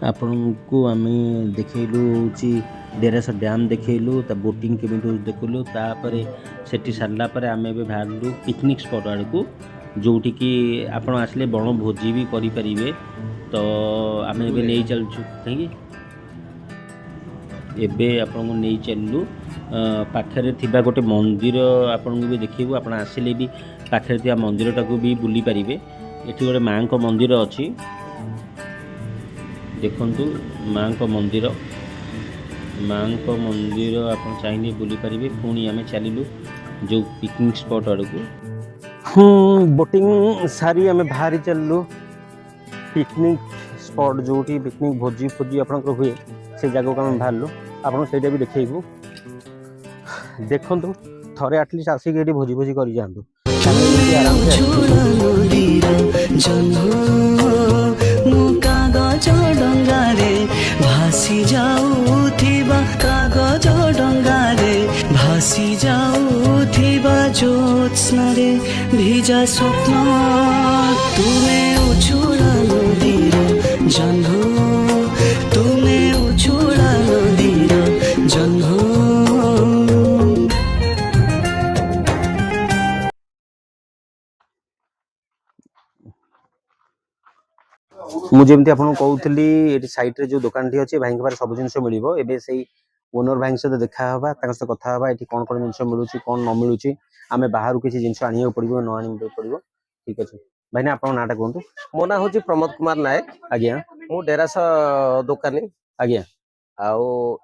आपको आम देखलु हूँ डेरास डैम देखलु बोटिंग केमी देखलु तापर सेठी सारापर आम ए बाहर पिकनिक स्पॉट आड़ को जोटि कि आपण आसले बण भोजी भी करें। तो आम ए नहीं चलचु कहीं एबे आपन को नहीं चलू पाखरे थिबा गोटे मंदिर आपन को भी देखिबू। आपण आसिले भी पाखरे थिबा मंदिर टाको भी बुली पारिबे। एठी गोटे मां को मंदिर अछि देखंतु मां को मंदिर आपन चाहिए बुली पारिबे। पुणी आमे चलिलु जो पिकनिक स्पॉट आड़ को बोटिंग सारी आमे बाहरी चललु पिकनिक स्पॉट जोटी पिकनिक भोजी फोजी आपन को हुए से जगह को आम बाहर आपन से भी देखू देखु थे आटलिस्ट आसिक ये भोजी भोजी कर जातु भासी जाऊथिबा कागज डंगारे भासी जाऊथिबा ज्योत्स्नारे भिजा स्वप्न तुमे उछुला नदीर जन्म तुमे उछुला नदीर जन्म। मुझे आपको कहूली ये साइड जो दुकान टी अच्छे भाई पाखे सब जिन मिल से ओनर भाई सहित देखा सहित कथा ये कौन कौन जिन मिलूँ कौन न मिलूँ आम बाहर किसी जिन आने पड़ो न आने पड़ो ठीक अच्छे भाई ना आप नाटा कहतु। मो ना हूँ प्रमोद कुमार नायक आज्ञा मु डेरास दुकानी आज्ञा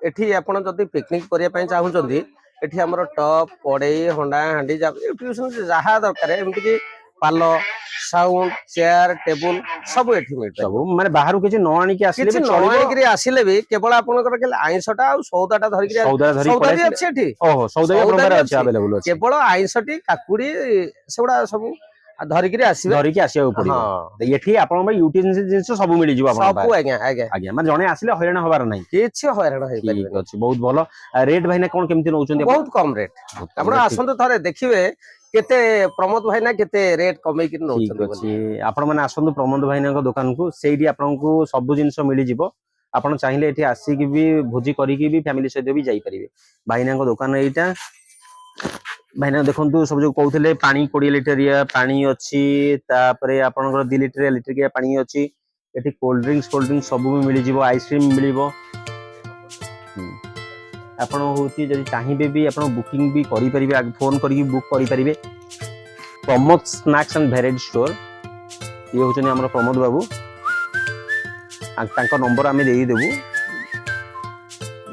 आठी आप पिकनिक करने चाहूँगी एठी हमर टप कड़ई हंडा हांडी जहाँ दरकार एमती पाल साउंड चेयर टेबुल सब एठी मिलता सब माने बाहर किसी न आनी किसी न आनी आसिले भी केवल आपनकर आइंसटा आ सौदाटा धरिक सौदा भी अच्छी एठी ओहो सौदा अच्छी अवेलेबल अछि केवल आइंसटी काकुड़ी सेगुडा सब धरिक आसीबे धरिक आसीबा पड़िबो। हां एठी आपन भाई यूटिलिटी जिंस सब मिल जिवो आपन सब आज्ञा आज्ञा आज्ञा माने जणे आसिले हैरान होबार नाही किछि हैरान होई ठीक अछि बहुत भलो। रेट भाई ना कोन केमति नउचंदी बहुत कम रेट आपण आसंतो थारे देखिबे केते प्रमोद भाई ना केते रेट कमे कि नउचंदी बोली आपण माने आसंतो प्रमोद भाई ना दुकान को सेठी आपन को सब जिंस मिल जिवो। आपण चाहिए एठी आसी कि भी भोजी करी कि भी फैमिली सहित भी जाई परिबे। भाई ना दुकान एटा भाई ना देखंतु सब जो कहउथले पानी 20 लिटरिया पानी अछि तापरे आपनकर 2 लिटरिया पानी अछि एठी कोल्ड ड्रिंक्स सब भी मिल जिवो आइसक्रीम मिलिबो। आपण होती जदि चाहिए भी आपण बुकिंग भी करि परिबे फोन करी बुक करि परिबे। Pramod snacks and variety store ये होचनी हमर प्रमोद बाबू तांका नंबर आमे देई देबू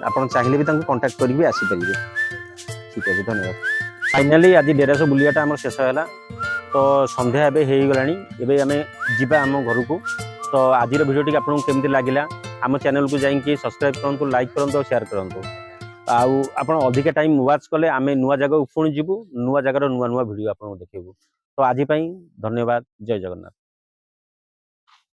आपण चाहिए भी तांको कांटेक्ट करी भी आसी परिबे ठीक है धन्यवाद। फाइनाली आज डेरास बुलियाटा आम शेष है तो संध्या एवं हो गलानी एवं आम जीवा आम घर को तो आज भिडियो आपको केमती लगे आम चैनल को जाइए सब्सक्राइब करूँ लाइक करूँ और शेयर करूँ आप अधिक टाइम वाच कले आम नुआ जगह पुणी जीवु नुआ जगार नुआ नुआ भिडियो आपको देखू तो आज धन्यवाद जय जगन्नाथ।